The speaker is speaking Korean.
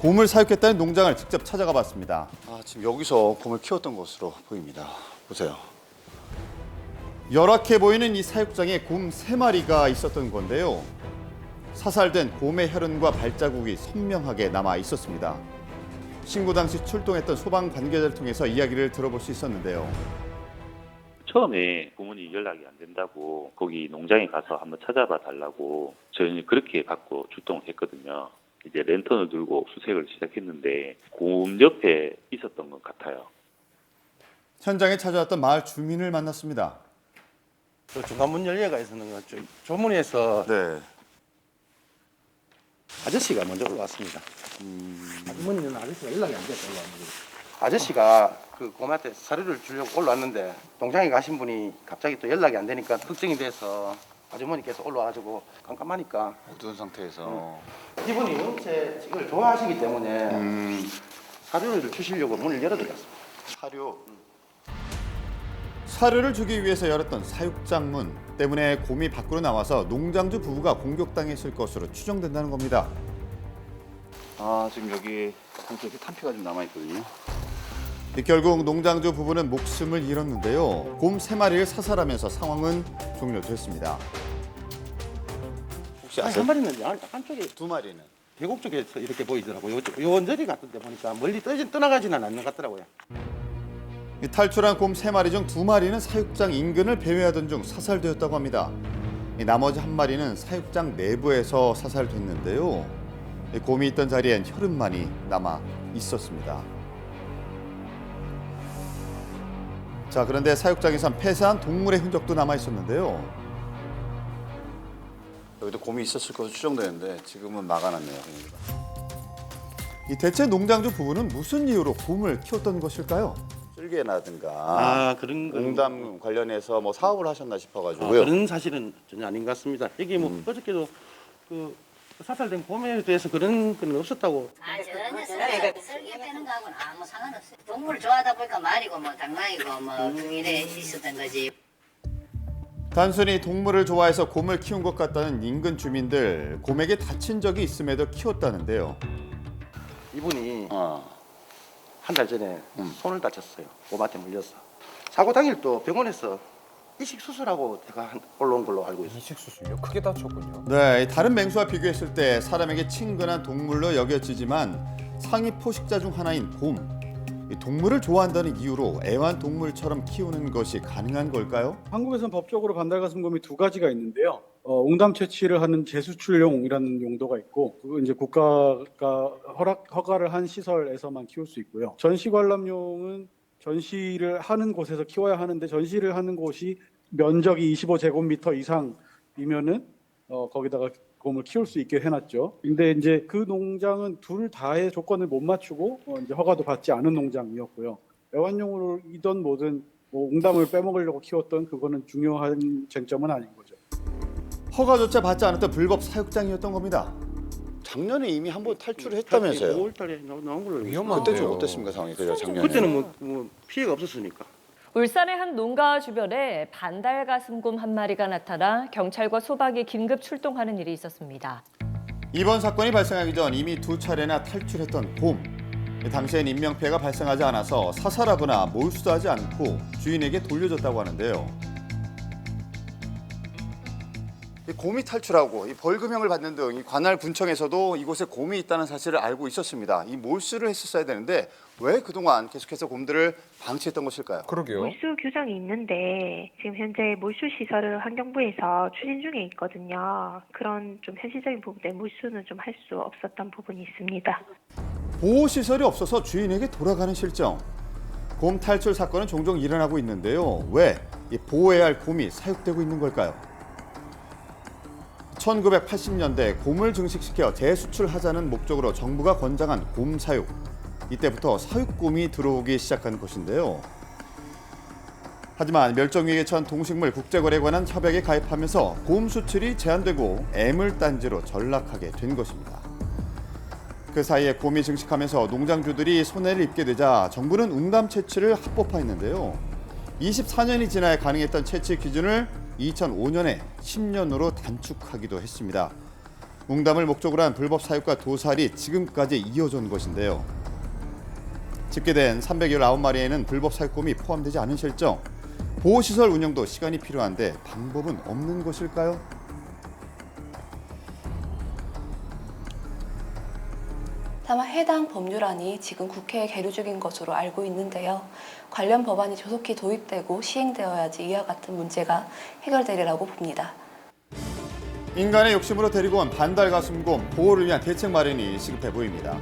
곰을 사육했다는 농장을 직접 찾아가 봤습니다. 지금 여기서 곰을 키웠던 것으로 보입니다. 보세요. 열악해 보이는 이 사육장에 곰 3마리가 있었던 건데요. 사살된 곰의 혈흔과 발자국이 선명하게 남아 있었습니다. 신고 당시 출동했던 소방 관계자를 통해서 이야기를 들어볼 수 있었는데요. 처음에 부모님이 연락이 안 된다고 거기 농장에 가서 한번 찾아봐 달라고 저희는 그렇게 받고 출동을 했거든요. 이제 랜턴을 들고 수색을 시작했는데 곰 옆에 있었던 것 같아요. 현장에 찾아왔던 마을 주민을 만났습니다. 그 중간문 열려가 있었는 거 조문에서 네. 아저씨가 먼저 올라왔습니다. 어머니는 아저씨가 연락이 안 돼서 올라왔는데 아저씨가 그 곰한테 사료를 주려고 올라왔는데 농장에 가신 분이 갑자기 또 연락이 안 되니까 걱정이 돼서 아주머니께서 올라와가지고 깜깜하니까 어두운 상태에서 이분이 이걸 좋아하시기 때문에 사료를 주시려고 문을 열어드렸습니다. 사료를 주기 위해서 열었던 사육장 문 때문에 곰이 밖으로 나와서 농장주 부부가 공격당했을 것으로 추정된다는 겁니다. 지금 여기 한쪽에 탄피가 좀 남아있거든요. 결국 농장주 부부는 목숨을 잃었는데요. 곰 3마리를 사살하면서 상황은 종료됐습니다. 혹시 한 아세요? 마리는 한쪽에 2마리는? 계곡 쪽에서 이렇게 보이더라고요. 요 언저리 같은 데 보니까 멀리 떠나가지는 않는 것 같더라고요. 이 탈출한 곰 3마리 중 2마리는 사육장 인근을 배회하던 중 사살되었다고 합니다. 이 나머지 1마리는 사육장 내부에서 사살됐는데요. 이 곰이 있던 자리엔 혈흔만이 남아 있었습니다. 자, 그런데 사육장에선 폐사한 동물의 흔적도 남아 있었는데요. 여기도 곰이 있었을 것으로 추정되는데 지금은 막아놨네요. 이 대체 농장주 부부는 무슨 이유로 곰을 키웠던 것일까요? 쓸개나든가 그런 거. 농담 관련해서 뭐 사업을 하셨나 싶어가지고요. 그런 사실은 전혀 아닌 것 같습니다. 여기 뭐 어저께도 그 사살된 곰에 대해서 그런 건 없었다고. 전혀 설계 빼는 거하고는 아무 상관없어요. 동물 좋아하다 보니까 말이고 뭐 당나이고 뭐 이래 있었던 거지. 단순히 동물을 좋아해서 곰을 키운 것 같다는 인근 주민들, 곰에게 다친 적이 있음에도 키웠다는데요. 이분이 어. 한 달 전에 손을 다쳤어요. 곰한테 물려서. 사고 당일 또 병원에서 이식 수술하고 제가 올라온 걸로 알고 있어요. 이식 수술요? 크게 다쳤군요. 네, 다른 맹수와 비교했을 때 사람에게 친근한 동물로 여겨지지만 상위 포식자 중 하나인 곰. 이 동물을 좋아한다는 이유로 애완동물처럼 키우는 것이 가능한 걸까요? 한국에서는 법적으로 반달가슴곰이 2가지가 있는데요. 웅담 채취를 하는 재수출용이라는 용도가 있고, 그거 이제 국가가 허가를 한 시설에서만 키울 수 있고요. 전시관람용은 전시를 하는 곳에서 키워야 하는데 전시를 하는 곳이 면적이 25제곱미터 이상이면은 거기다가 곰을 키울 수 있게 해놨죠. 근데 이제 그 농장은 둘 다의 조건을 못 맞추고 이제 허가도 받지 않은 농장이었고요. 애완용으로이든 뭐든 뭐 웅담을 빼먹으려고 키웠던 그거는 중요한 쟁점은 아닌 거죠. 허가조차 받지 않았던 불법 사육장이었던 겁니다. 작년에 이미 한번 탈출을 했다면서요. 5월달에 나온 걸로 알고 있어요. 위험한데요. 그때 좀 어땠습니까 상황이? 그죠 작년에. 그때는 뭐 피해가 없었으니까. 울산의 한 농가 주변에 반달가슴곰 한 마리가 나타나 경찰과 소방이 긴급 출동하는 일이 있었습니다. 이번 사건이 발생하기 전 이미 2차례나 탈출했던 곰. 당시엔 인명피해가 발생하지 않아서 사살하거나 몰수하지 않고 주인에게 돌려줬다고 하는데요. 이 곰이 탈출하고 이 벌금형을 받는 등 이 관할 군청에서도 이곳에 곰이 있다는 사실을 알고 있었습니다. 이 몰수를 했었어야 되는데 왜 그동안 계속해서 곰들을 방치했던 것일까요? 그러게요. 몰수 규정이 있는데 지금 현재 몰수 시설을 환경부에서 추진 중에 있거든요. 그런 좀 현실적인 부분 때문에 몰수는 좀 할 수 없었던 부분이 있습니다. 보호시설이 없어서 주인에게 돌아가는 실정. 곰 탈출 사건은 종종 일어나고 있는데요. 왜 이 보호해야 할 곰이 사육되고 있는 걸까요? 1980년대 곰을 증식시켜 재수출하자는 목적으로 정부가 권장한 곰 사육. 이때부터 사육곰이 들어오기 시작한 것인데요. 하지만 멸종위기에 처한 동식물 국제거래에 관한 협약에 가입하면서 곰 수출이 제한되고 애물단지로 전락하게 된 것입니다. 그 사이에 곰이 증식하면서 농장주들이 손해를 입게 되자 정부는 웅담 채취를 합법화했는데요. 24년이 지나야 가능했던 채취 기준을 2005년에 10년으로 단축하기도 했습니다. 웅담을 목적으로 한 불법 사육과 도살이 지금까지 이어져 온 것인데요. 집계된 319마리에는 불법 사육곰이 포함되지 않은 실정. 보호시설 운영도 시간이 필요한데 방법은 없는 것일까요? 다만 해당 법률안이 지금 국회에 계류 중인 것으로 알고 있는데요. 관련 법안이 조속히 도입되고 시행되어야지 이와 같은 문제가 해결되리라고 봅니다. 인간의 욕심으로 데리고 온 반달가슴곰 보호를 위한 대책 마련이 시급해 보입니다.